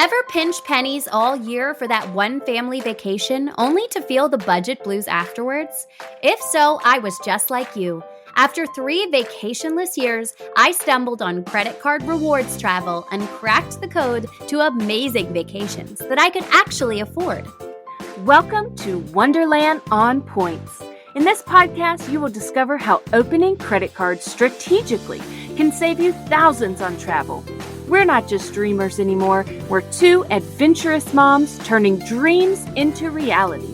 Ever pinch pennies all year for that one family vacation only to feel the budget blues afterwards? If so, I was just like you. After 3 vacationless years, I stumbled on credit card rewards travel and cracked the code to amazing vacations that I could actually afford. Welcome to Wonderland on Points. In this podcast, you will discover how opening credit cards strategically can save you thousands on travel. We're not just dreamers anymore. We're 2 adventurous moms turning dreams into reality.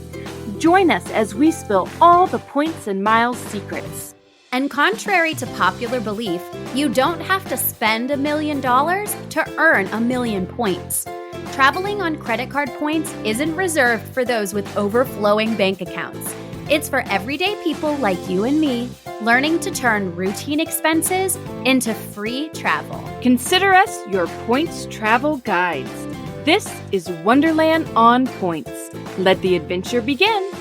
Join us as we spill all the points and miles secrets. And contrary to popular belief, you don't have to spend $1 million to earn 1,000,000 points. Traveling on credit card points isn't reserved for those with overflowing bank accounts. It's for everyday people like you and me, learning to turn routine expenses into free travel. Consider us your points travel guides. This is Wonderland on Points. Let the adventure begin.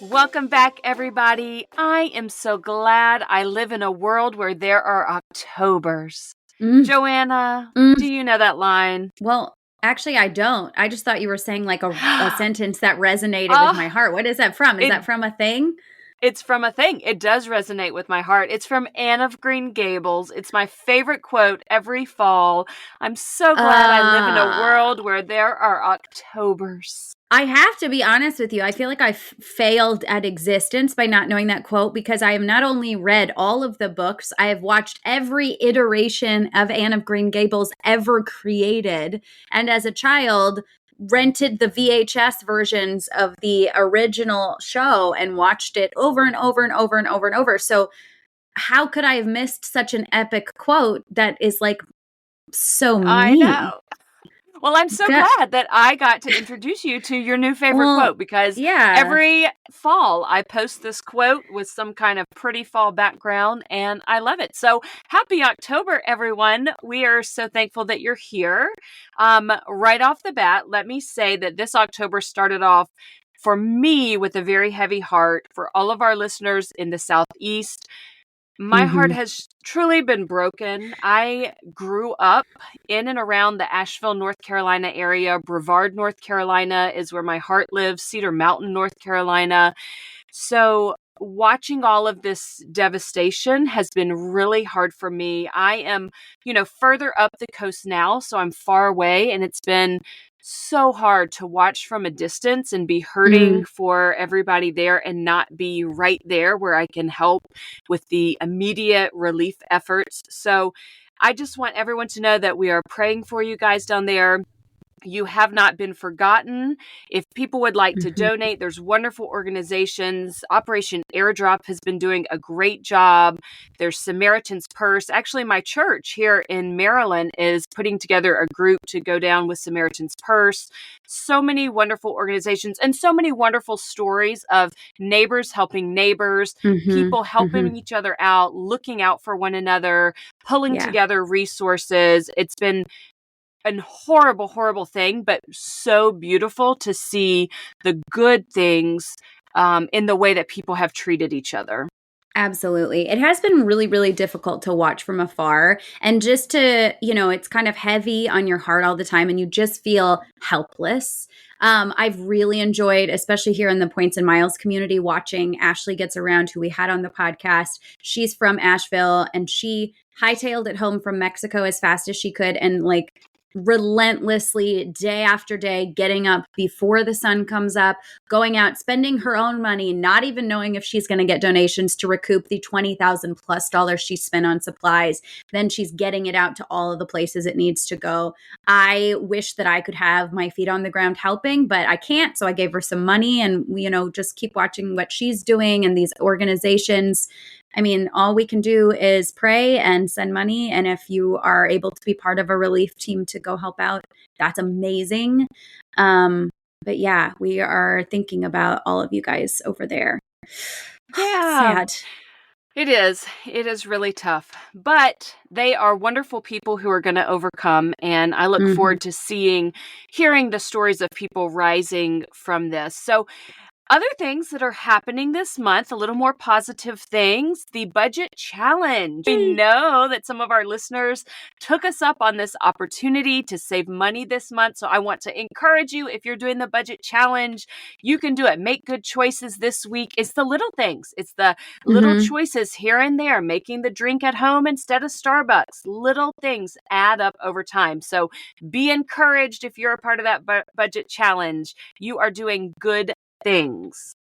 Welcome back, everybody. I am so glad I live in a world where there are Octobers. Joanna, do you know that line? Well, actually, I don't. I just thought you were saying like a sentence that resonated with my heart. What is that from? Is that from a thing? It's from a thing. It does resonate with my heart. It's from Anne of Green Gables. It's my favorite quote every fall. I'm so glad I live in a world where there are Octobers. I have to be honest with you. I feel like I failed at existence by not knowing that quote because I have not only read all of the books, I have watched every iteration of Anne of Green Gables ever created. And as a child, rented the VHS versions of the original show and watched it over and over and over and over and over. So how could I have missed such an epic quote that is like so me? I know. Well, I'm so glad that I got to introduce you to your new favorite quote because every fall I post this quote with some kind of pretty fall background and I love it. So happy October, everyone. We are so thankful that you're here. Right off the bat, let me say that this October started off for me with a very heavy heart. For all of our listeners in the Southeast, my heart has truly been broken. I grew up in and around the Asheville, North Carolina area. Brevard, North Carolina is where my heart lives. Cedar Mountain, North Carolina. So watching all of this devastation has been really hard for me. I am, further up the coast now, so I'm far away, and it's been so hard to watch from a distance and be hurting for everybody there and not be right there where I can help with the immediate relief efforts. So I just want everyone to know that we are praying for you guys down there. You have not been forgotten. If people would like to donate, there's wonderful organizations. Operation Airdrop has been doing a great job. There's Samaritan's Purse. Actually, my church here in Maryland is putting together a group to go down with Samaritan's Purse. So many wonderful organizations and so many wonderful stories of neighbors helping neighbors, people helping each other out, looking out for one another, pulling together resources. It's been a horrible, horrible thing, but so beautiful to see the good things in the way that people have treated each other. Absolutely. It has been really, really difficult to watch from afar and just to, it's kind of heavy on your heart all the time and you just feel helpless. I've really enjoyed, especially here in the Points and Miles community, watching Ashley Gets Around, who we had on the podcast. She's from Asheville and she hightailed it home from Mexico as fast as she could and relentlessly day after day, getting up before the sun comes up, going out, spending her own money, not even knowing if she's going to get donations to recoup the $20,000+ she spent on supplies. Then she's getting it out to all of the places it needs to go. I wish that I could have my feet on the ground helping, but I can't. So I gave her some money and, just keep watching what she's doing and these organizations. I mean, all we can do is pray and send money. And if you are able to be part of a relief team to go help out, that's amazing. But yeah, we are thinking about all of you guys over there. Yeah. Sad. It is. It is really tough. But they are wonderful people who are going to overcome. And I look forward to hearing the stories of people rising from this. So Other things that are happening this month, a little more positive things, the budget challenge. We know that some of our listeners took us up on this opportunity to save money this month. So I want to encourage you, if you're doing the budget challenge, you can do it. Make good choices this week. It's the little things. It's the little choices here and there, making the drink at home instead of Starbucks. Little things add up over time. So be encouraged if you're a part of that budget challenge. You are doing good things.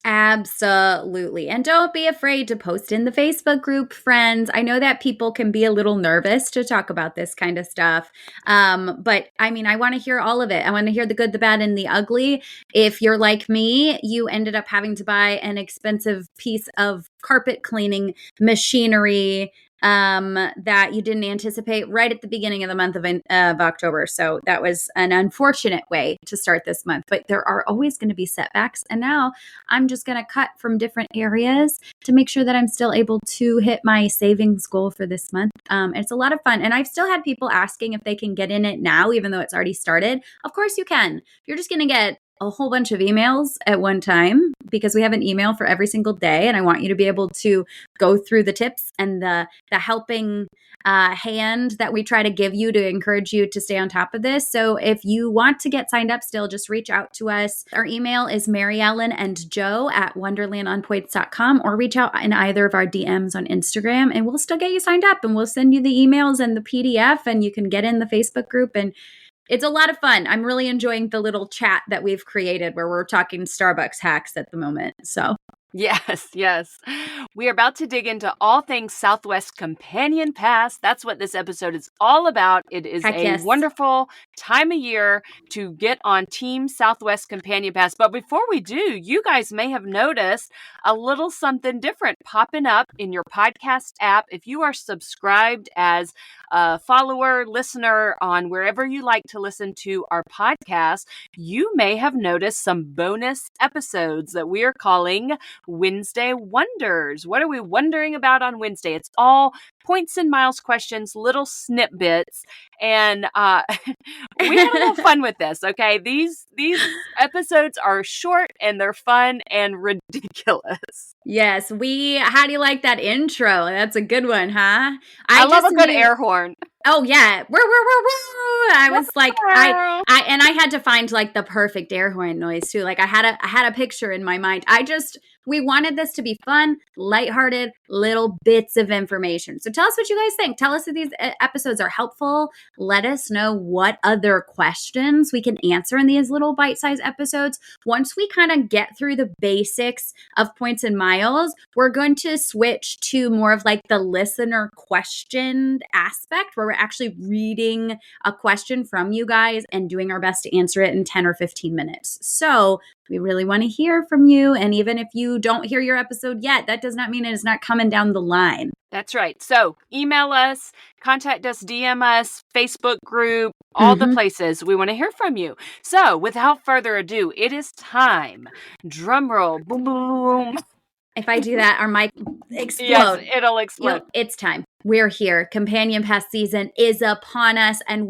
Absolutely. And don't be afraid to post in the Facebook group, friends. I know that people can be a little nervous to talk about this kind of stuff. But I mean, I want to hear all of it. I want to hear the good, the bad, and the ugly. If you're like me, you ended up having to buy an expensive piece of carpet cleaning machinery that you didn't anticipate right at the beginning of the month of October. So that was an unfortunate way to start this month, but there are always going to be setbacks. And now I'm just going to cut from different areas to make sure that I'm still able to hit my savings goal for this month. It's a lot of fun. And I've still had people asking if they can get in it now, even though it's already started. Of course you can. You're just going to get a whole bunch of emails at one time because we have an email for every single day. And I want you to be able to go through the tips and the helping hand that we try to give you to encourage you to stay on top of this. So if you want to get signed up still, just reach out to us. Our email is maryellenandjoe@wonderlandonpoints.com, or reach out in either of our DMs on Instagram and we'll still get you signed up and we'll send you the emails and the PDF and you can get in the Facebook group. And it's a lot of fun. I'm really enjoying the little chat that we've created where we're talking Starbucks hacks at the moment. So yes. We are about to dig into all things Southwest Companion Pass. That's what this episode is all about. It is wonderful time of year to get on Team Southwest Companion Pass. But before we do, you guys may have noticed a little something different popping up in your podcast app. If you are subscribed as a follower, listener on wherever you like to listen to our podcast, you may have noticed some bonus episodes that we are calling Wednesday Wonders. What are we wondering about on Wednesday? It's all points and miles questions, little snippets, and we had a little fun with this. Okay, these episodes are short and they're fun and ridiculous. Yes, how do you like that intro? That's a good one, huh? I love a good air horn. Oh yeah, I was like, I had to find like the perfect air horn noise too. Like I had a picture in my mind. We wanted this to be fun, lighthearted, little bits of information. So tell us what you guys think. Tell us if these episodes are helpful. Let us know what other questions we can answer in these little bite-sized episodes. Once we kind of get through the basics of points and miles, we're going to switch to more of like the listener question aspect where we're actually reading a question from you guys and doing our best to answer it in 10 or 15 minutes. So we really want to hear from you. And even if you don't hear your episode yet, that does not mean it is not coming down the line. That's right. So email us, contact us, DM us, Facebook group, all the places. We want to hear from you. So without further ado, it is time. Drum roll. Boom, boom. If I do that, our mic explode. Yes, it'll explode. It's time. We're here. Companion Pass season is upon us. And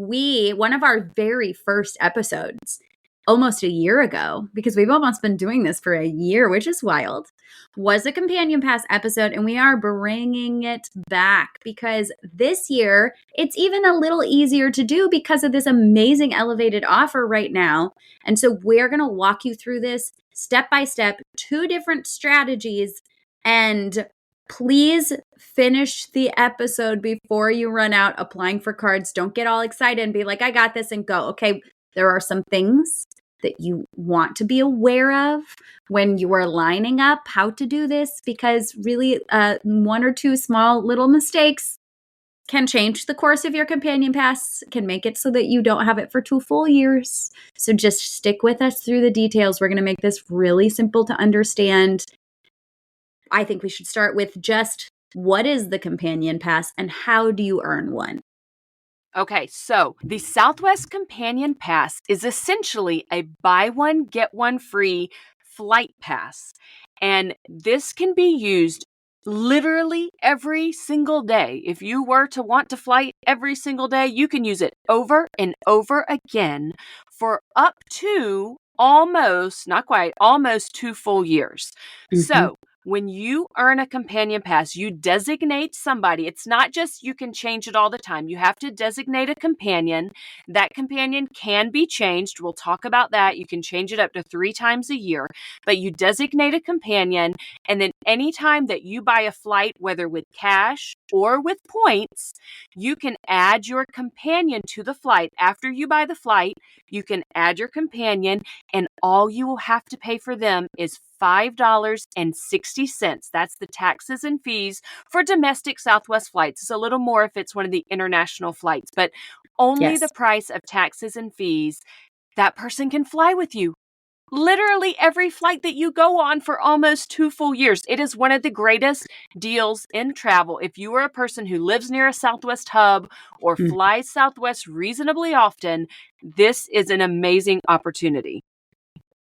one of our very first episodes, almost a year ago, because we've almost been doing this for a year, which is wild, was a Companion Pass episode. And we are bringing it back because this year it's even a little easier to do because of this amazing elevated offer right now. And so we're going to walk you through this step by step, 2 different strategies. And please finish the episode before you run out applying for cards. Don't get all excited and be like, I got this, and go. Okay, there are some things that you want to be aware of when you are lining up how to do this, because really 1 or 2 small little mistakes can change the course of your Companion Pass, can make it so that you don't have it for 2 full years. So just stick with us through the details. We're going to make this really simple to understand. I think we should start with just what is the Companion Pass and how do you earn one? Okay, so the Southwest Companion Pass is essentially a buy one, get one free flight pass. And this can be used literally every single day. If you were to want to fly every single day, you can use it over and over again for up to almost, not quite, almost 2 full years. Mm-hmm. So when you earn a companion pass, you designate somebody. It's not just you can change it all the time. You have to designate a companion. That companion can be changed. We'll talk about that. You can change it up to 3 times a year, but you designate a companion. And then anytime that you buy a flight, whether with cash or with points, you can add your companion to the flight. After you buy the flight, you can add your companion, and all you will have to pay for them is $5.60. That's the taxes and fees for domestic Southwest flights. It's a little more if it's one of the international flights, but only the price of taxes and fees. That person can fly with you literally every flight that you go on for almost 2 full years. It is one of the greatest deals in travel. If you are a person who lives near a Southwest hub or flies Southwest reasonably often, this is an amazing opportunity.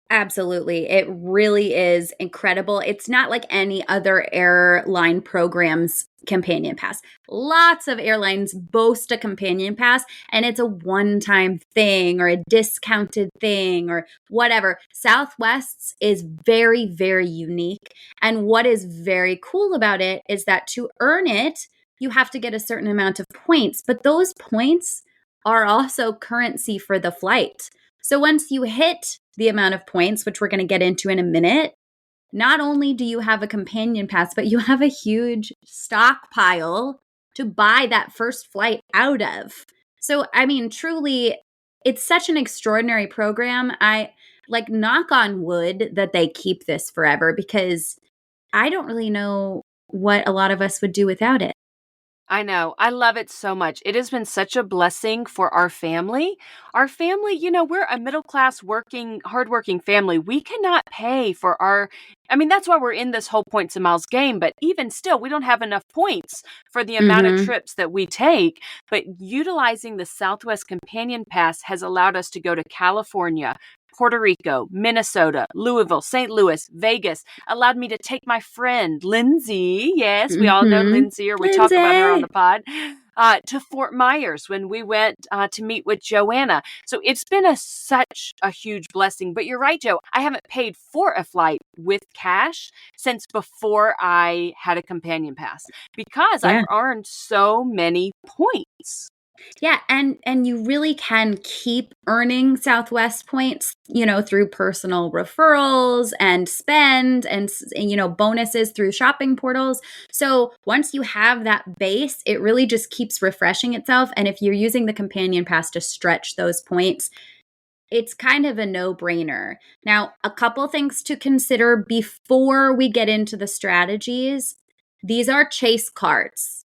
Absolutely. It really is incredible. It's not like any other airline program's companion pass. Lots of airlines boast a companion pass, and it's a one-time thing or a discounted thing or whatever. Southwest's is very, very unique. And what is very cool about it is that to earn it, you have to get a certain amount of points, but those points are also currency for the flight. So once you hit the amount of points, which we're going to get into in a minute, not only do you have a companion pass, but you have a huge stockpile to buy that first flight out of. So, I mean, truly, it's such an extraordinary program. I like knock on wood that they keep this forever because I don't really know what a lot of us would do without it. I know. I love it so much. It has been such a blessing for our family. Our family, you know, we're a middle class, working, hardworking family. We cannot pay for that's why we're in this whole points and miles game. But even still, we don't have enough points for the amount of trips that we take. But utilizing the Southwest Companion Pass has allowed us to go to California, Puerto Rico, Minnesota, Louisville, St. Louis, Vegas, allowed me to take my friend, Lindsay. Yes, we all know Lindsay, or we talk about her on the pod. To Fort Myers when we went to meet with Joanna. So it's been such a huge blessing. But you're right, Joe. I haven't paid for a flight with cash since before I had a companion pass because I've earned so many points. Yeah, and you really can keep earning Southwest points, through personal referrals and spend and bonuses through shopping portals. So once you have that base, it really just keeps refreshing itself. And if you're using the companion pass to stretch those points, it's kind of a no-brainer. Now, a couple things to consider before we get into the strategies. These are chase cards,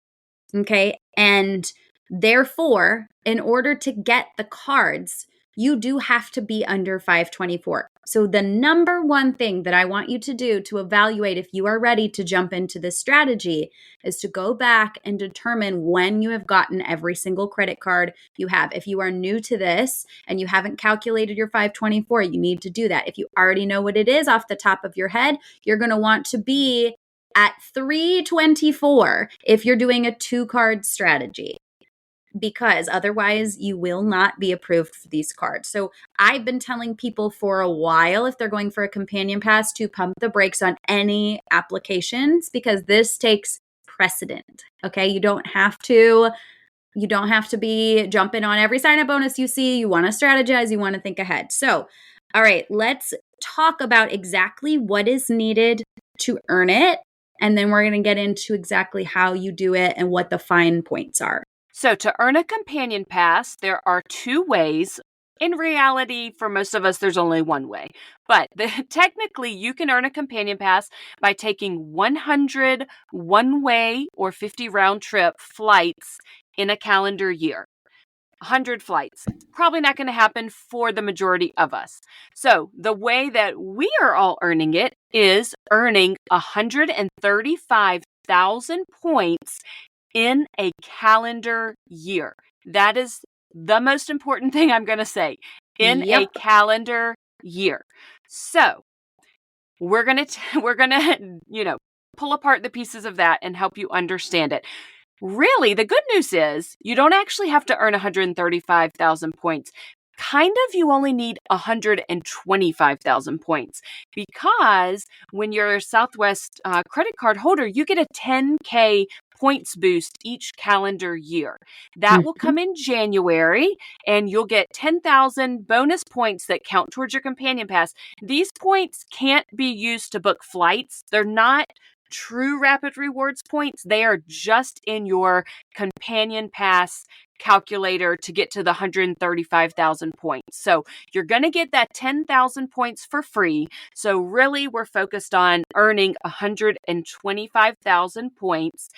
okay? And therefore, in order to get the cards, you do have to be under 524. So the number one thing that I want you to do to evaluate if you are ready to jump into this strategy is to go back and determine when you have gotten every single credit card you have. If you are new to this and you haven't calculated your 524, you need to do that. If you already know what it is off the top of your head, you're going to want to be at 324 if you're doing a 2-card strategy, because otherwise you will not be approved for these cards. So I've been telling people for a while, if they're going for a companion pass, to pump the brakes on any applications because this takes precedent. Okay. You don't have to be jumping on every sign-up bonus you see. You want to strategize. You want to think ahead. So, all right, let's talk about exactly what is needed to earn it. And then we're going to get into exactly how you do it and what the fine points are. So to earn a companion pass, there are 2 ways. In reality, for most of us, there's only one way. But technically, you can earn a companion pass by taking 100 one-way or 50 round-trip flights in a calendar year. 100 flights. Probably not going to happen for the majority of us. So the way that we are all earning it is earning 135,000 points in a calendar year. That is the most important thing I'm going to say. In a calendar year. So we're going to, pull apart the pieces of that and help you understand it. Really, the good news is you don't actually have to earn 135,000 points. kind of you only need 125,000 points, because when you're a Southwest credit card holder, you get a 10K points boost each calendar year. That will come in January, and you'll get 10,000 bonus points that count towards your companion pass. These points can't be used to book flights. They're not true Rapid Rewards points. They are just in your companion pass calculator to get to the 135,000 points. So you're going to get that 10,000 points for free. So really, we're focused on earning 125,000 points.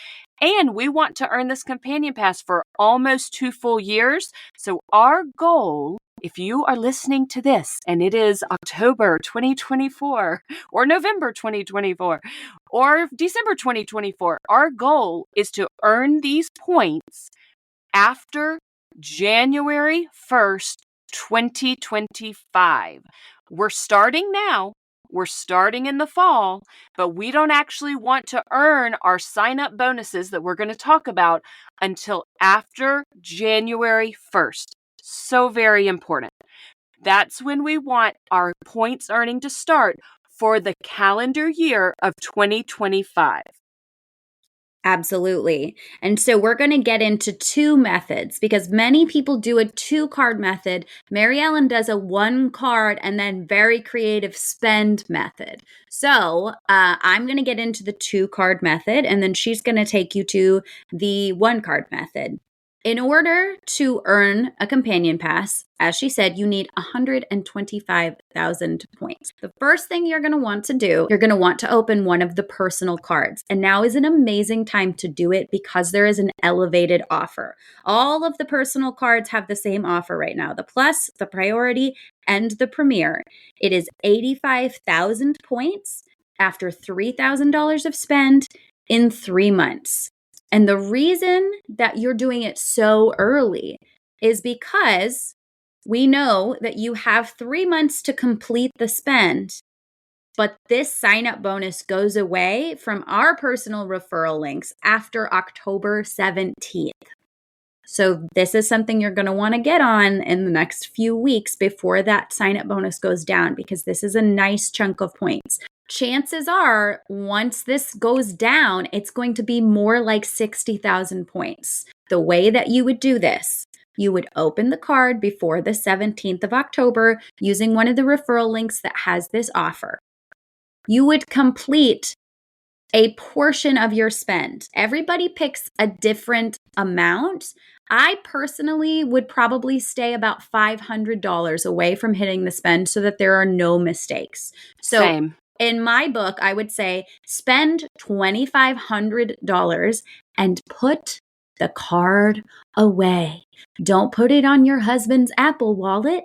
And we want to earn this companion pass for almost 2 full years. So our goal, if you are listening to this and it is October 2024 or November 2024 or December 2024, our goal is to earn these points after January 1st, 2025. We're starting now. We're starting in the fall, but we don't actually want to earn our sign-up bonuses that we're going to talk about until after January 1st. So very important. That's when we want our points earning to start for the calendar year of 2025. Absolutely. And so we're going to get into 2 methods because many people do a 2-card method. Mary Ellen does a 1-card and then very creative spend method. So I'm going to get into the 2-card method, and then she's going to take you to the 1-card method. In order to earn a companion pass, as she said, you need 125,000 points. The first thing you're going to want to do, you're going to want to open one of the personal cards. And now is an amazing time to do it because there is an elevated offer. All of the personal cards have the same offer right now: the Plus, the Priority, and the Premier. It is 85,000 points after $3,000 of spend in 3 months. And the reason that you're doing it so early is because we know that you have 3 months to complete the spend, but this sign-up bonus goes away from our personal referral links after October 17th. So this is something you're going to want to get on in the next few weeks before that sign-up bonus goes down, because this is a nice chunk of points. Chances are, once this goes down, it's going to be more like 60,000 points. The way that you would do this, you would open the card before the 17th of October using one of the referral links that has this offer. You would complete a portion of your spend. Everybody picks a different amount. I personally would probably stay about $500 away from hitting the spend so that there are no mistakes. So Same. In my book, I would say spend $2,500 and put the card away. Don't put it on your husband's Apple Wallet.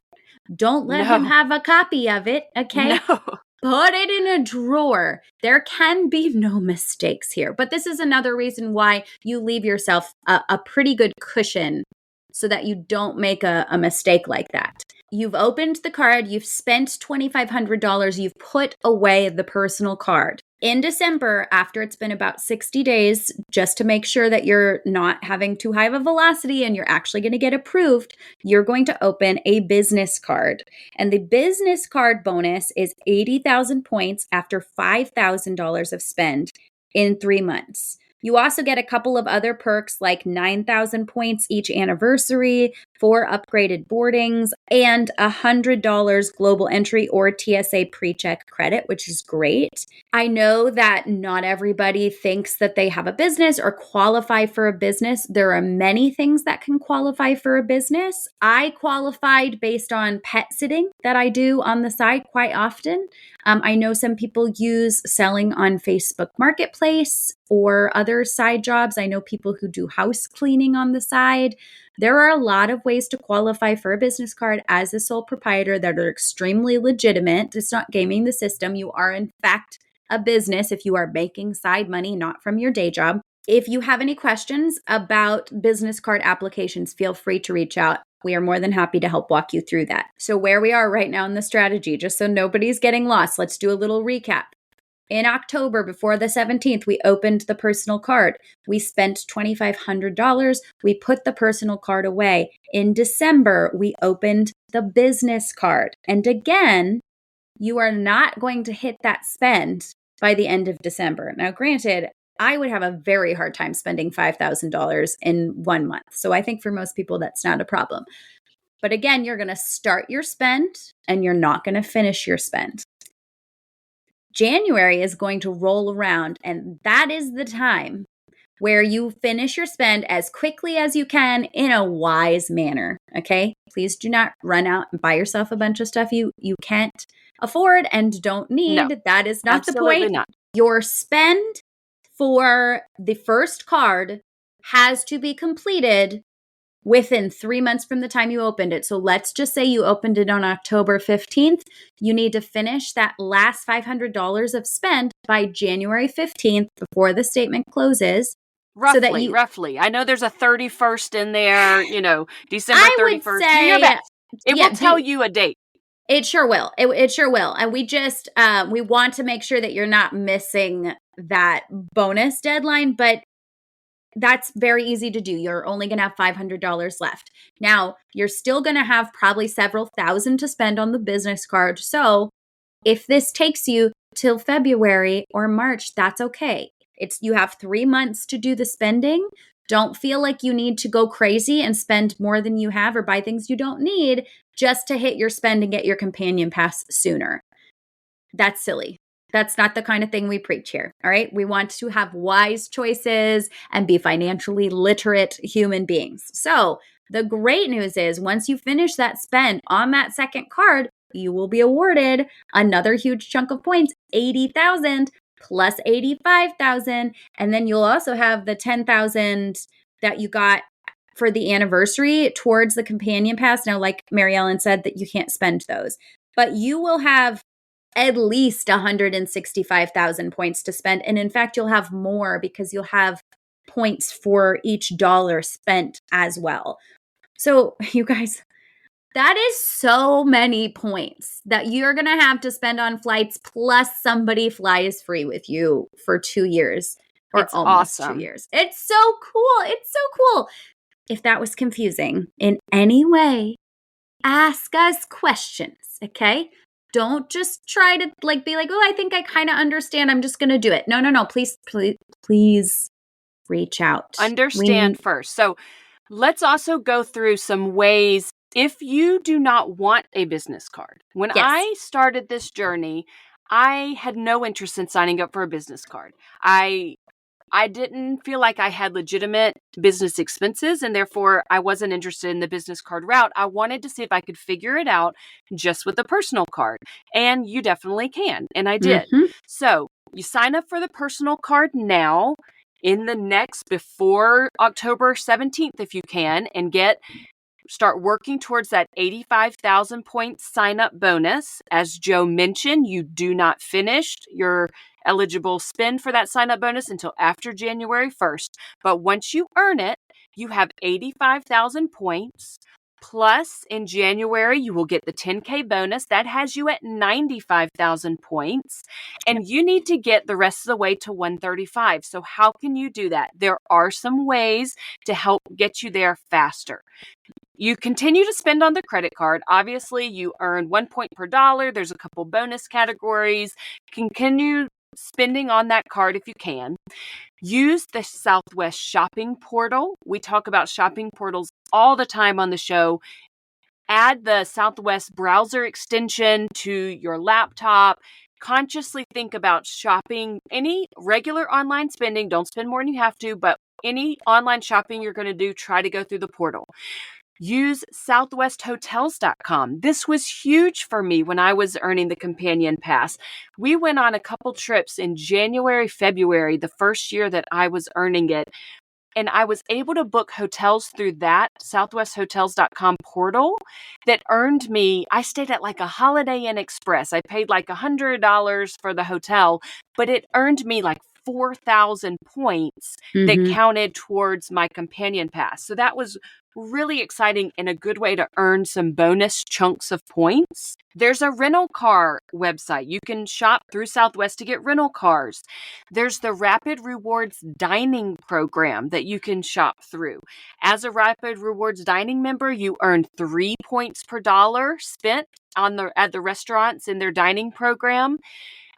Don't let him have a copy of it, okay? No. Put it in a drawer. There can be no mistakes here. But this is another reason why you leave yourself a pretty good cushion so that you don't make a mistake like that. You've opened the card, you've spent $2,500, you've put away the personal card. In December, after it's been about 60 days, just to make sure that you're not having too high of a velocity and you're actually going to get approved, you're going to open a business card. And the business card bonus is 80,000 points after $5,000 of spend in 3 months. You also get a couple of other perks like 9,000 points each anniversary, 4 upgraded boardings, and $100 global entry or TSA pre-check credit, which is great. I know that not everybody thinks that they have a business or qualify for a business. There are many things that can qualify for a business. I qualified based on pet sitting that I do on the side quite often. I know some people use selling on Facebook Marketplace or other side jobs. I know people who do house cleaning on the side. There are a lot of ways to qualify for a business card as a sole proprietor that are extremely legitimate. It's not gaming the system. You are, in fact, a business if you are making side money, not from your day job. If you have any questions about business card applications, feel free to reach out. We are more than happy to help walk you through that. So where we are right now in the strategy, just so nobody's getting lost, let's do a little recap. In October, before the 17th, we opened the personal card. We spent $2,500. We put the personal card away. In December, we opened the business card. And again, you are not going to hit that spend by the end of December. Now, granted, I would have a very hard time spending $5,000 in 1 month. So I think for most people, that's not a problem. But again, you're going to start your spend and you're not going to finish your spend. January is going to roll around, and that is the time where you finish your spend as quickly as you can in a wise manner. Okay? Please do not run out and buy yourself a bunch of stuff you can't afford and don't need. No, that is not the point. Not. Your spend for the first card has to be completed within 3 months from the time you opened it. So let's just say you opened it on October 15th. You need to finish that last $500 of spend by January 15th before the statement closes. Roughly. I know there's a 31st in there, December 31st. Do your best. It will tell you a date. It sure will. It sure will. And we just, we want to make sure that you're not missing that bonus deadline, but that's very easy to do. You're only going to have $500 left. Now, you're still going to have probably several thousand to spend on the business card. So if this takes you till February or March, that's okay. You have 3 months to do the spending. Don't feel like you need to go crazy and spend more than you have or buy things you don't need just to hit your spend and get your companion pass sooner. That's silly. That's not the kind of thing we preach here. All right. We want to have wise choices and be financially literate human beings. So the great news is once you finish that spend on that second card, you will be awarded another huge chunk of points, 80,000 plus 85,000. And then you'll also have the 10,000 that you got for the anniversary towards the companion pass. Now, like Mary Ellen said, that you can't spend those, but you will have at least 165,000 points to spend. And in fact, you'll have more because you'll have points for each dollar spent as well. So you guys, that is so many points that you're going to have to spend on flights, plus somebody flies free with you for 2 years or it's almost awesome. 2 years. It's so cool. It's so cool. If that was confusing in any way, ask us questions, okay? Don't just try to be like, oh, I think I kind of understand. I'm just going to do it. No. Please reach out. Understand first. So let's also go through some ways if you do not want a business card. When I started this journey, I had no interest in signing up for a business card. I didn't feel like I had legitimate business expenses, and therefore I wasn't interested in the business card route. I wanted to see if I could figure it out just with a personal card, and you definitely can, and I did. Mm-hmm. So you sign up for the personal card now before October 17th if you can, and start working towards that 85,000 point sign-up bonus. As Joe mentioned, you do not finish your eligible spend for that sign-up bonus until after January 1st. But once you earn it, you have 85,000 points. Plus, in January, you will get the 10K bonus. That has you at 95,000 points. And you need to get the rest of the way to 135. So how can you do that? There are some ways to help get you there faster. You continue to spend on the credit card. Obviously, you earn 1 point per dollar. There's a couple bonus categories. Continue spending on that card if you can. Use the Southwest shopping portal. We talk about shopping portals all the time on the show. Add the Southwest browser extension to your laptop. Consciously think about shopping. Any regular online spending, don't spend more than you have to, but any online shopping you're going to do, try to go through the portal. Use southwesthotels.com. This was huge for me when I was earning the companion pass. We went on a couple trips in January, February, the first year that I was earning it. And I was able to book hotels through that southwesthotels.com portal that earned me, I stayed at like a Holiday Inn Express. I paid like $100 for the hotel, but it earned me like 4,000 points that counted towards my companion pass. So that was really exciting and a good way to earn some bonus chunks of points. There's a rental car website. You can shop through Southwest to get rental cars. There's the Rapid Rewards Dining program that you can shop through. As a Rapid Rewards Dining member, you earn 3 points per dollar spent at the restaurants in their dining program.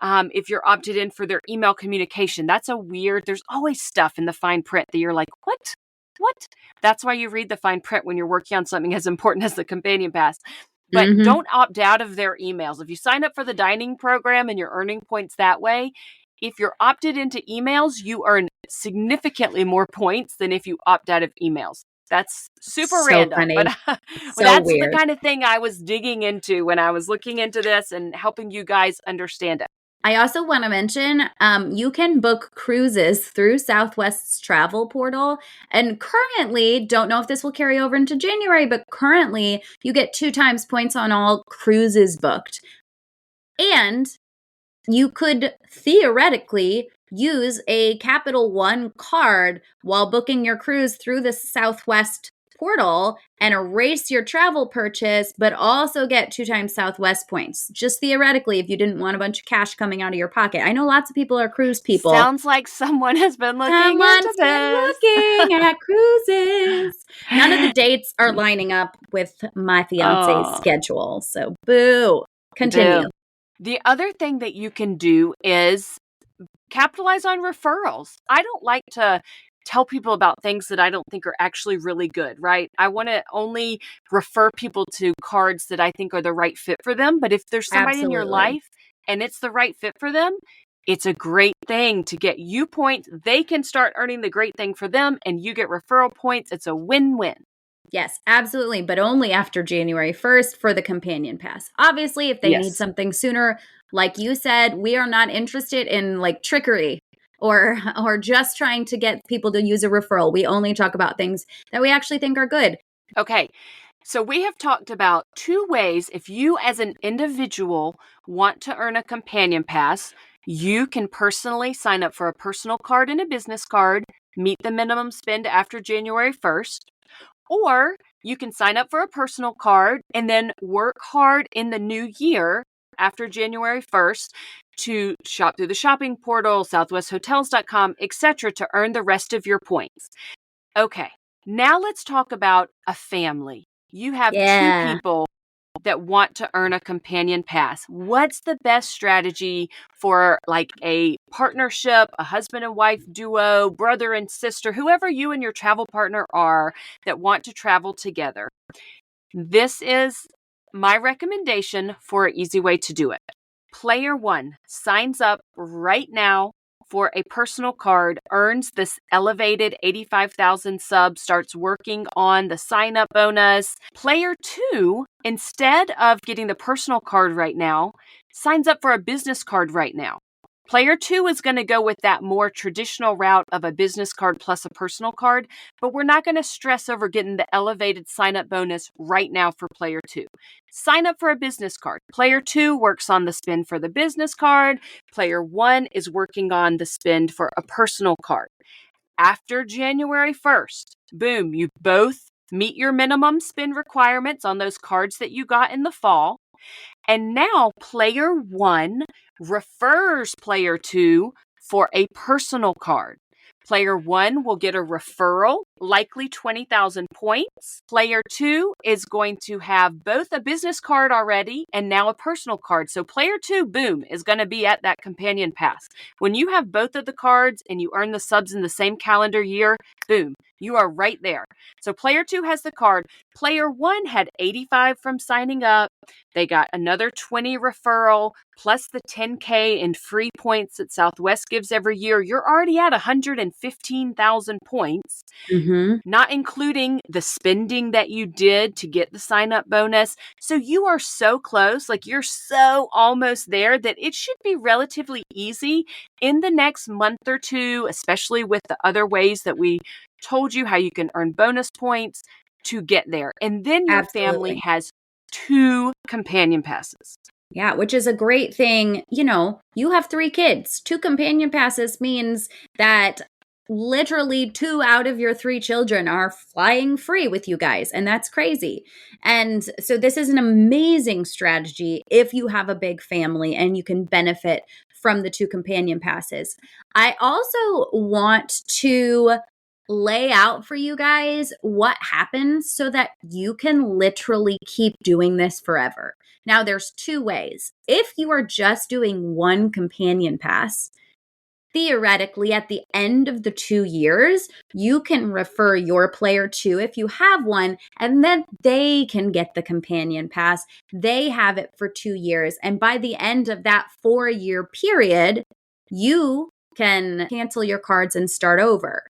If you're opted in for their email communication, there's always stuff in the fine print that you're like, what? That's why you read the fine print when you're working on something as important as the companion pass. But don't opt out of their emails. If you sign up for the dining program and you're earning points that way, if you're opted into emails, you earn significantly more points than if you opt out of emails. That's super random, funny. but that's weird. The kind of thing I was digging into when I was looking into this and helping you guys understand it. I also want to mention, you can book cruises through Southwest's travel portal. And currently, don't know if this will carry over into January, but currently you get 2 times points on all cruises booked. And you could theoretically use a Capital One card while booking your cruise through the Southwest portal and erase your travel purchase, but also get 2 times Southwest points. Just theoretically, if you didn't want a bunch of cash coming out of your pocket. I know lots of people are cruise people. Sounds like someone has been looking looking at cruises. None of the dates are lining up with my fiance's schedule. So boo. Continue. Boo. The other thing that you can do is capitalize on referrals. I don't like to tell people about things that I don't think are actually really good, right? I want to only refer people to cards that I think are the right fit for them. But if there's somebody in your life and it's the right fit for them, it's a great thing to get you points. They can start earning the great thing for them and you get referral points. It's a win-win. Yes, absolutely. But only after January 1st for the companion pass. Obviously, if they need something sooner, like you said, we are not interested in like trickery or just trying to get people to use a referral. We only talk about things that we actually think are good. Okay. So we have talked about 2 ways. If you as an individual want to earn a companion pass, you can personally sign up for a personal card and a business card, meet the minimum spend after January 1st. Or you can sign up for a personal card and then work hard in the new year after January 1st to shop through the shopping portal, southwesthotels.com, etc. to earn the rest of your points. Okay, now let's talk about a family. You have 2 people that want to earn a companion pass. What's the best strategy for like a partnership, a husband and wife duo, brother and sister, whoever you and your travel partner are that want to travel together? This is my recommendation for an easy way to do it. Player 1 signs up right now for a personal card, earns this elevated 85,000 subs, starts working on the sign-up bonus. Player 2, instead of getting the personal card right now, signs up for a business card right now. Player 2 is going to go with that more traditional route of a business card plus a personal card, but we're not going to stress over getting the elevated sign-up bonus right now for Player 2. Sign up for a business card. Player 2 works on the spend for the business card. Player 1 is working on the spend for a personal card. After January 1st, boom, you both meet your minimum spend requirements on those cards that you got in the fall. And now Player 1 refers Player 2 for a personal card. Player 1 will get a referral, likely 20,000 points. Player 2 is going to have both a business card already and now a personal card. So Player 2, boom, is going to be at that companion pass. When you have both of the cards and you earn the subs in the same calendar year, boom, you are right there. So Player 2 has the card. Player 1 had 85 from signing up. They got another 20 referral plus the 10K in free points that Southwest gives every year. You're already at 115,000 points, not including the spending that you did to get the sign-up bonus. So you are so close, like you're so almost there that it should be relatively easy in the next month or 2, especially with the other ways that we told you how you can earn bonus points to get there. And then your family has 2 companion passes. Yeah, which is a great thing. You have 3 kids. 2 companion passes means that literally 2 out of your 3 children are flying free with you guys. And that's crazy. And so, this is an amazing strategy if you have a big family and you can benefit from the 2 companion passes. I also want to lay out for you guys what happens so that you can literally keep doing this forever. Now, there's 2 ways. If you are just doing 1 companion pass, theoretically, at the end of the 2 years, you can refer your player to, if you have one, and then they can get the companion pass. They have it for 2 years. And by the end of that 4-year period, you can cancel your cards and start over.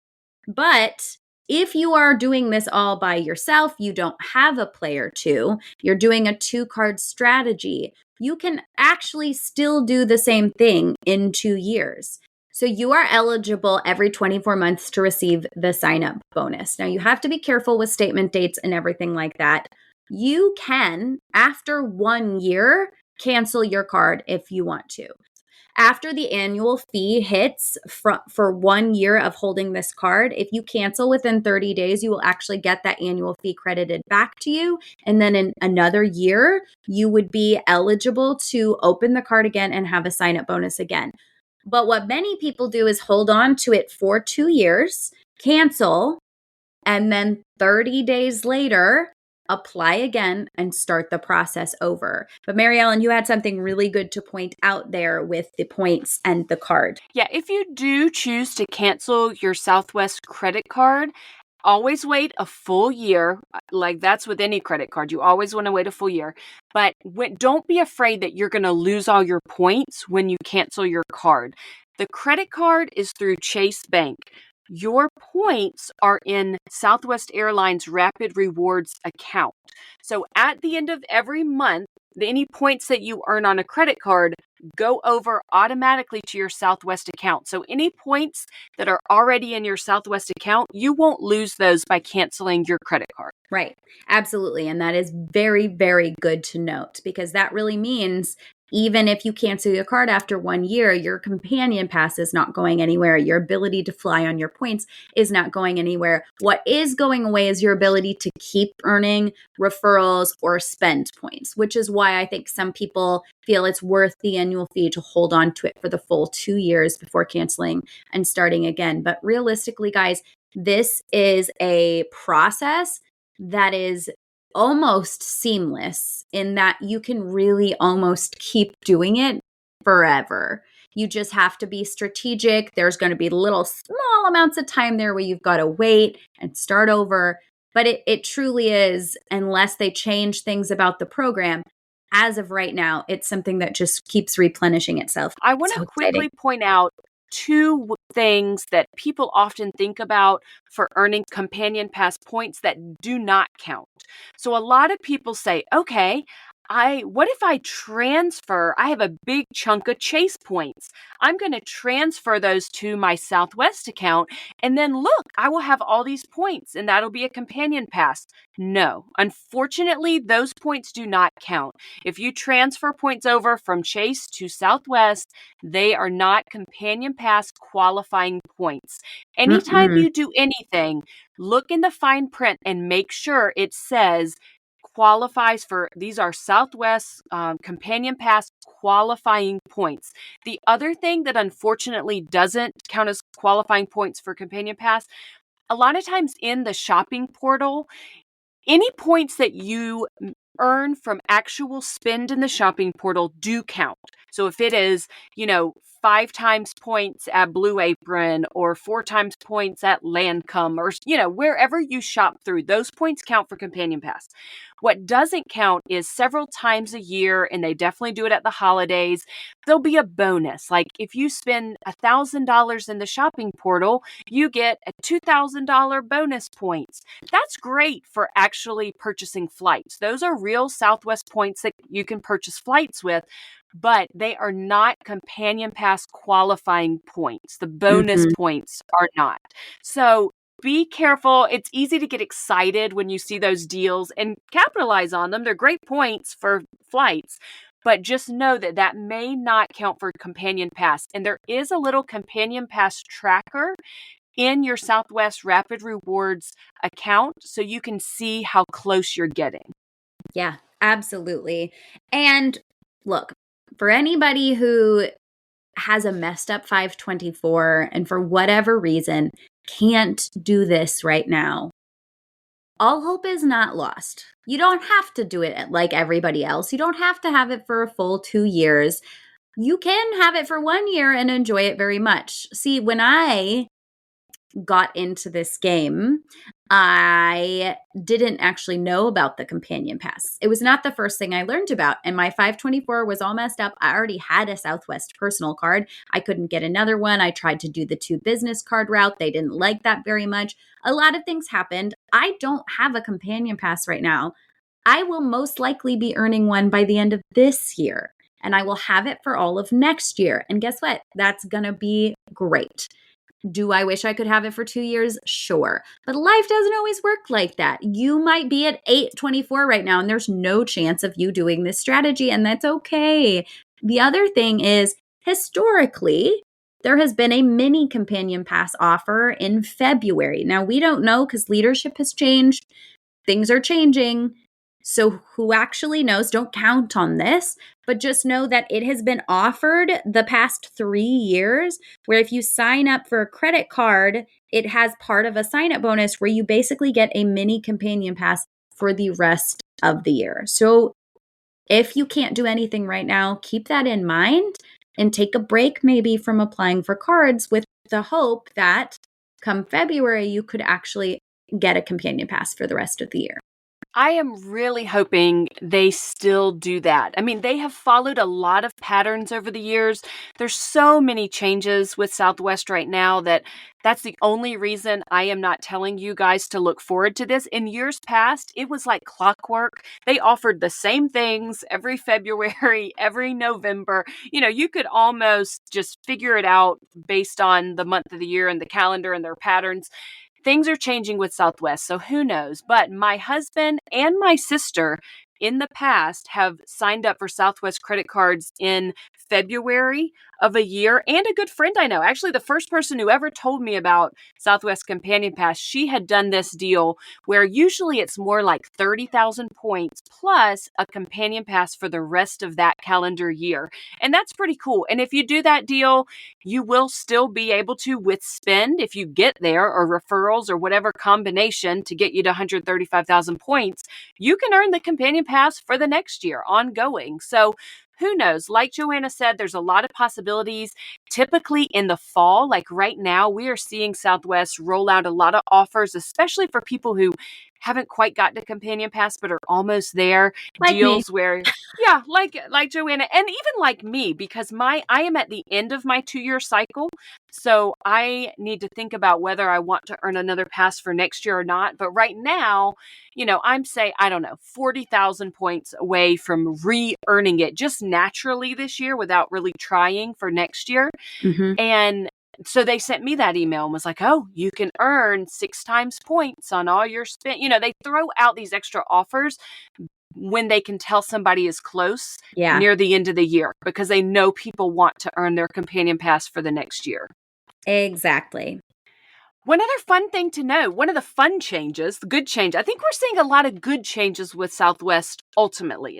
But if you are doing this all by yourself, you don't have a player to, you're doing a 2-card strategy, you can actually still do the same thing in 2 years. So you are eligible every 24 months to receive the sign up bonus. Now, you have to be careful with statement dates and everything like that. You can, after 1 year, cancel your card if you want to. After the annual fee hits for 1 year of holding this card, if you cancel within 30 days, you will actually get that annual fee credited back to you. And then in another year, you would be eligible to open the card again and have a sign up bonus again. But what many people do is hold on to it for 2 years, cancel, and then 30 days later, apply again and start the process over. But Mary Ellen, you had something really good to point out there with the points and the card. Yeah, if you do choose to cancel your Southwest credit card, always wait a full year. Like, that's with any credit card. You always want to wait a full year. But don't be afraid that you're going to lose all your points when you cancel your card. The credit card is through Chase Bank. Your points are in Southwest Airlines Rapid Rewards account. So at the end of every month, any points that you earn on a credit card go over automatically to your Southwest account. So any points that are already in your Southwest account, you won't lose those by canceling your credit card. Right. Absolutely. And that is very, very good to note, because that really means even if you cancel your card after 1 year, your companion pass is not going anywhere. Your ability to fly on your points is not going anywhere. What is going away is your ability to keep earning referrals or spend points, which is why I think some people feel it's worth the annual fee to hold on to it for the full 2 years before canceling and starting again. But realistically, guys, this is a process that is almost seamless in that you can really almost keep doing it forever. You just have to be strategic. There's going to be little small amounts of time there where you've got to wait and start over. But it truly is, unless they change things about the program, as of right now, it's something that just keeps replenishing itself. I want to quickly point out 2 things that people often think about for earning companion pass points that do not count. So a lot of people say, okay, what if I transfer? I have a big chunk of Chase points. I'm going to transfer those to my Southwest account, and then look, I will have all these points, and that'll be a companion pass. No, unfortunately, those points do not count. If you transfer points over from Chase to Southwest, they are not companion pass qualifying points. Anytime you do anything, look in the fine print and make sure it says qualifies for, these are Southwest companion pass qualifying points. The other thing that unfortunately doesn't count as qualifying points for companion pass, a lot of times in the shopping portal, any points that you earn from actual spend in the shopping portal do count. So if it is, 5 times points at Blue Apron or 4 times points at Lancome or, wherever you shop through, those points count for companion pass. What doesn't count is several times a year, and they definitely do it at the holidays, there'll be a bonus. Like if you spend $1,000 in the shopping portal, you get a $2,000 bonus points. That's great for actually purchasing flights. Those are real Southwest points that you can purchase flights with, but they are not companion pass qualifying points. The bonus points are not. So be careful. It's easy to get excited when you see those deals and capitalize on them. They're great points for flights, but just know that that may not count for Companion Pass. And there is a little Companion Pass tracker in your Southwest Rapid Rewards account so you can see how close you're getting. Yeah, absolutely. And look, for anybody who has a messed up 524 and for whatever reason can't do this right now, all hope is not lost. You don't have to do it like everybody else. You don't have to have it for a full 2 years. You can have it for 1 year and enjoy it very much. See, when I got into this game, I didn't actually know about the companion pass. It was not the first thing I learned about. And my 524 was all messed up. I already had a Southwest personal card. I couldn't get another one. I tried to do the 2 business card route. They didn't like that very much. A lot of things happened. I don't have a companion pass right now. I will most likely be earning one by the end of this year. And I will have it for all of next year. And guess what? That's going to be great. Do I wish I could have it for 2 years? Sure. But life doesn't always work like that. You might be at 824 right now, and there's no chance of you doing this strategy, and that's okay. The other thing is, historically, there has been a mini companion pass offer in February. Now, we don't know because leadership has changed. Things are changing. So who actually knows? Don't count on this, but just know that it has been offered the past 3 years where if you sign up for a credit card, it has part of a sign-up bonus where you basically get a mini companion pass for the rest of the year. So if you can't do anything right now, keep that in mind and take a break maybe from applying for cards with the hope that come February, you could actually get a companion pass for the rest of the year. I am really hoping they still do that. I mean, they have followed a lot of patterns over the years. There's so many changes with Southwest right now that's the only reason I am not telling you guys to look forward to this. In years past, it was like clockwork. They offered the same things every February, every November. You could almost just figure it out based on the month of the year and the calendar and their patterns. Things are changing with Southwest, so who knows? But my husband and my sister in the past have signed up for Southwest credit cards in February of a year, and a good friend I know, actually the first person who ever told me about Southwest Companion Pass, she had done this deal where usually it's more like 30,000 points plus a Companion Pass for the rest of that calendar year. And that's pretty cool. And if you do that deal, you will still be able to, with spend, if you get there, or referrals or whatever combination to get you to 135,000 points, you can earn the Companion Pass for the next year ongoing. So who knows? Like Joanna said, there's a lot of possibilities. Typically in the fall, like right now, we are seeing Southwest roll out a lot of offers, especially for people who haven't quite gotten a Companion Pass but are almost there. Like deals me. where, yeah, like Joanna, and even like me, because I am at the end of my 2-year cycle. So I need to think about whether I want to earn another pass for next year or not. But right now, I'm say, I don't know, 40,000 points away from re-earning it just naturally this year without really trying for next year. Mm-hmm. And so they sent me that email and was like, oh, you can earn 6 times points on all your spend. They throw out these extra offers when they can tell somebody is close near the end of the year because they know people want to earn their Companion Pass for the next year. Exactly. One other fun thing to know, one of the fun changes, the good change, I think we're seeing a lot of good changes with Southwest ultimately.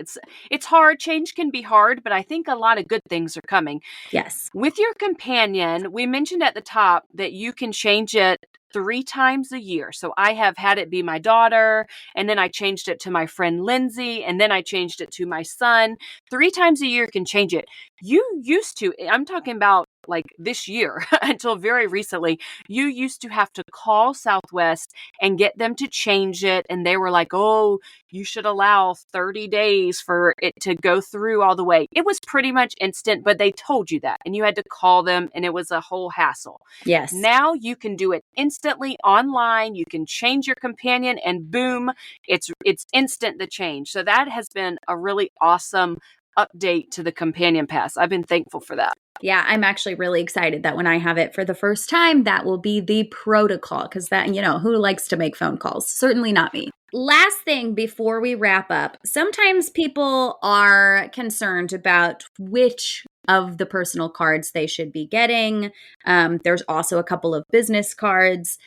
It's hard. Change can be hard, but I think a lot of good things are coming. Yes. With your companion, we mentioned at the top that you can change it 3 times a year. So I have had it be my daughter, and then I changed it to my friend Lindsay, and then I changed it to my son. 3 times a year can change it. You used to, I'm talking about like this year until very recently, you used to have to call Southwest and get them to change it. And they were like, oh, you should allow 30 days for it to go through all the way. It was pretty much instant, but they told you that and you had to call them and it was a whole hassle. Yes. Now you can do it instantly online. You can change your companion and boom, it's instant the change. So that has been a really awesome update to the Companion Pass. I've been thankful for that. Yeah, I'm actually really excited that when I have it for the first time, that will be the protocol because that, who likes to make phone calls? Certainly not me. last thing before we wrap up, sometimes people are concerned about which of the personal cards they should be getting. There's also a couple of business cards.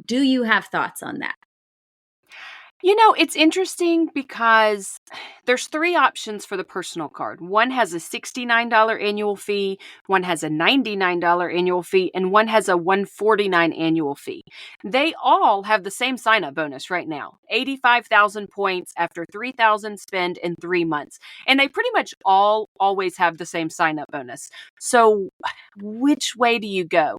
Do you have thoughts on that? It's interesting because there's 3 options for the personal card. One has a $69 annual fee, one has a $99 annual fee, and one has a $149 annual fee. They all have the same sign-up bonus right now, 85,000 points after 3,000 spend in 3 months. And they pretty much all always have the same sign-up bonus. So which way do you go?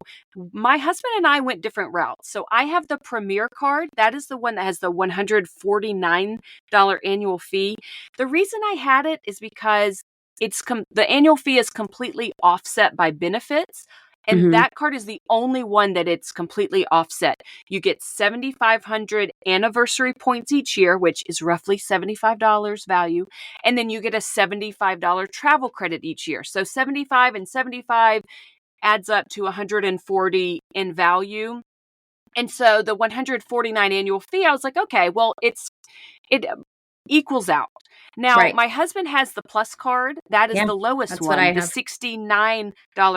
My husband and I went different routes. So I have the Premier card. That is the one that has the $149 annual fee. The reason I had it is because the annual fee is completely offset by benefits. And that card is the only one that it's completely offset. You get 7,500 anniversary points each year, which is roughly $75 value. And then you get a $75 travel credit each year. So 75 and 75 adds up to 140 in value. And so the 149 annual fee, I was like, okay, well, it equals out. Now, my husband has the Plus card. That is the lowest one, the $69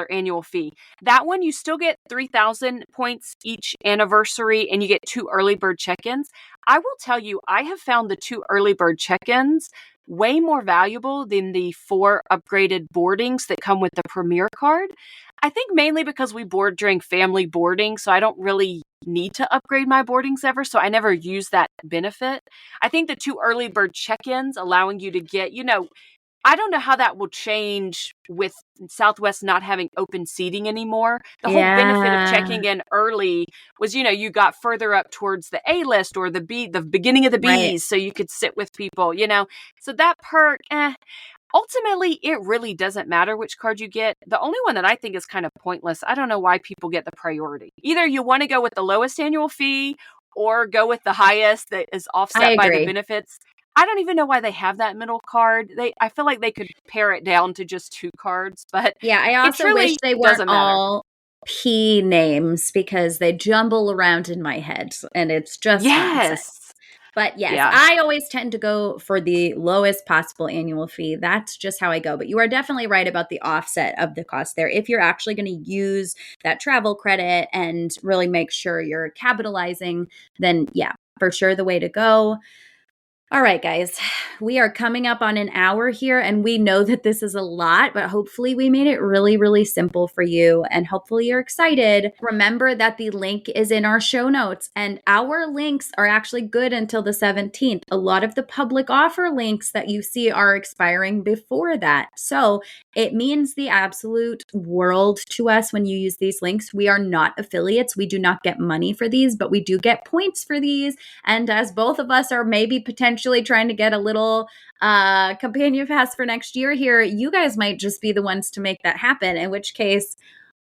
annual fee. That one, you still get 3,000 points each anniversary, and you get 2 early bird check-ins. I will tell you, I have found the 2 early bird check-ins way more valuable than the 4 upgraded boardings that come with the Premier card. I think mainly because we board during family boarding, so I don't really need to upgrade my boardings ever, so I never use that benefit. I think the 2 early bird check-ins allowing you to get, I don't know how that will change with Southwest not having open seating anymore. The whole benefit of checking in early was, you got further up towards the A list or the beginning of the Bs, so you could sit with people, So that perk, ultimately, it really doesn't matter which card you get. The only one that I think is kind of pointless, I don't know why people get the priority. Either you want to go with the lowest annual fee or go with the highest that is offset by the benefits. I don't even know why they have that middle card. I feel like they could pare it down to just 2 cards, but I also wish they weren't all P names because they jumble around in my head and it's just nonsense. But yes, I always tend to go for the lowest possible annual fee. That's just how I go. But you are definitely right about the offset of the cost there. If you're actually going to use that travel credit and really make sure you're capitalizing, then for sure the way to go. All right, guys, we are coming up on an hour here, and we know that this is a lot, but hopefully we made it really, really simple for you, and hopefully you're excited. Remember that the link is in our show notes, and our links are actually good until the 17th. A lot of the public offer links that you see are expiring before that. So it means the absolute world to us when you use these links. We are not affiliates. We do not get money for these, but we do get points for these. And as both of us are maybe potentially trying to get a little companion pass for next year here, you guys might just be the ones to make that happen, in which case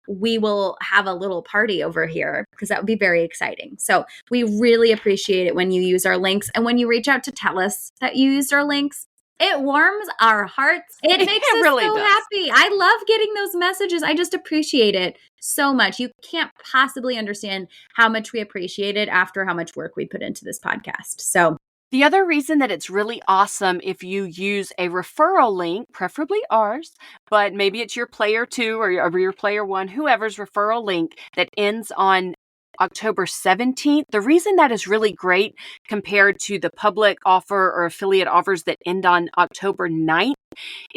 we will have a little party over here because that would be very exciting. So we really appreciate it when you use our links, and when you reach out to tell us that you used our links. It warms our hearts. It makes us really so happy. I love getting those messages. I just appreciate it so much. You can't possibly understand how much we appreciate it after how much work we put into this podcast. So the other reason that it's really awesome if you use a referral link, preferably ours, but maybe it's your player 2 or your player 1, whoever's referral link that ends on October 17th. The reason that is really great compared to the public offer or affiliate offers that end on October 9th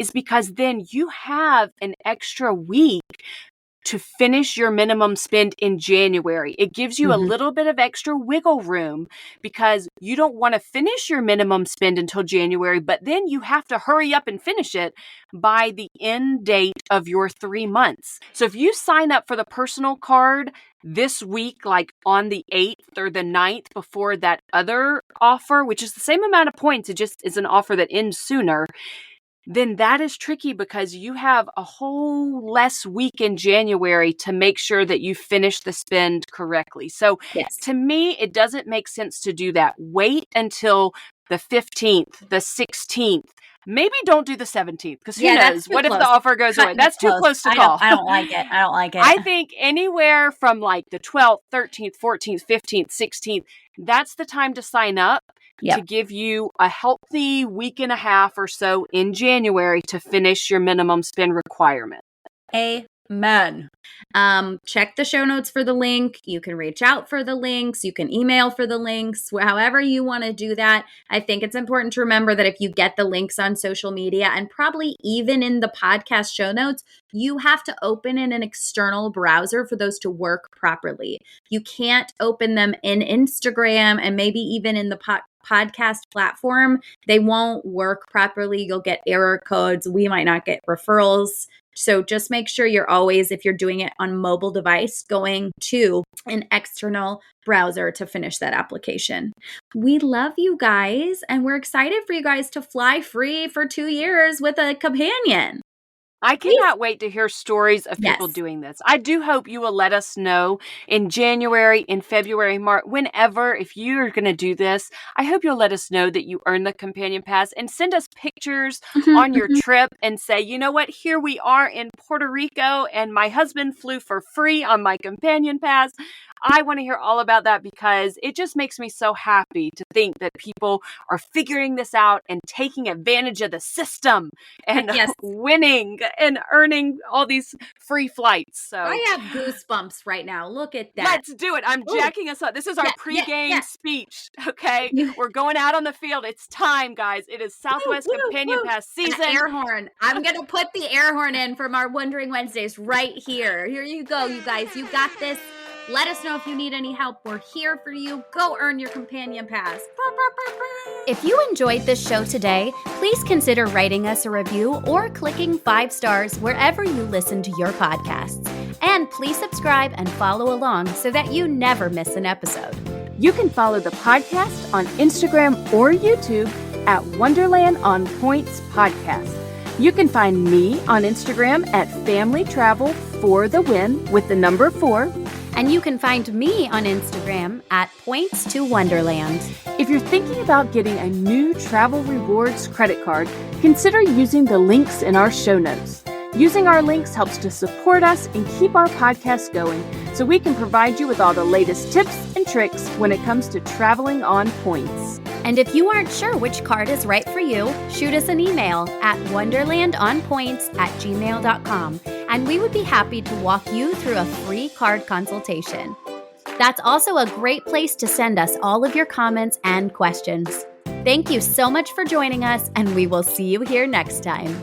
is because then you have an extra week to finish your minimum spend in January. It gives you a little bit of extra wiggle room because you don't want to finish your minimum spend until January, but then you have to hurry up and finish it by the end date of your 3 months. So if you sign up for the personal card this week, like on the 8th or the 9th before that other offer, which is the same amount of points, it just is an offer that ends sooner, then that is tricky because you have a whole less week in January to make sure that you finish the spend correctly. So to me, it doesn't make sense to do that. Wait until the 15th, the 16th. Maybe don't do the 17th because who knows? What if the offer goes away? That's too close to call. I don't like it. I think anywhere from like the 12th, 13th, 14th, 15th, 16th, that's the time to sign up to give you a healthy week and a half or so in January to finish your minimum spend requirement. Amen. Check the show notes for the link. You can reach out for the links. You can email for the links, however you want to do that. I think it's important to remember that if you get the links on social media and probably even in the podcast show notes, you have to open in an external browser for those to work properly. You can't open them in Instagram and maybe even in the podcast platform. They won't work properly. You'll get error codes. We might not get referrals. So just make sure you're always, if you're doing it on mobile device, going to an external browser to finish that application. We love you guys, and we're excited for you guys to fly free for 2 years with a companion. I cannot wait to hear stories of people doing this. I do hope you will let us know in January, in February, March, whenever, if you're going to do this, I hope you'll let us know that you earned the companion pass and send us pictures on your trip and say, you know what, here we are in Puerto Rico and my husband flew for free on my companion pass. I want to hear all about that because it just makes me so happy to think that people are figuring this out and taking advantage of the system and winning and earning all these free flights. So I have goosebumps right now. Look at that. Let's do it. I'm jacking us up. This is our pregame speech. Okay. We're going out on the field. It's time, guys. It is Southwest Companion Pass season. An air horn. I'm going to put the air horn in from our Wondering Wednesdays right here. Here you go, you guys. You got this. Let us know if you need any help. We're here for you. Go earn your companion pass. If you enjoyed this show today, please consider writing us a review or clicking 5 stars wherever you listen to your podcasts. And please subscribe and follow along so that you never miss an episode. You can follow the podcast on Instagram or YouTube at Wonderland on Points Podcast. You can find me on Instagram at Family Travel for the Win with the number 4. And you can find me on Instagram at Points to Wonderland. If you're thinking about getting a new Travel Rewards credit card, consider using the links in our show notes. Using our links helps to support us and keep our podcast going so we can provide you with all the latest tips and tricks when it comes to traveling on points. And if you aren't sure which card is right for you, shoot us an email at wonderlandonpoints@gmail.com, and we would be happy to walk you through a free card consultation. That's also a great place to send us all of your comments and questions. Thank you so much for joining us, and we will see you here next time.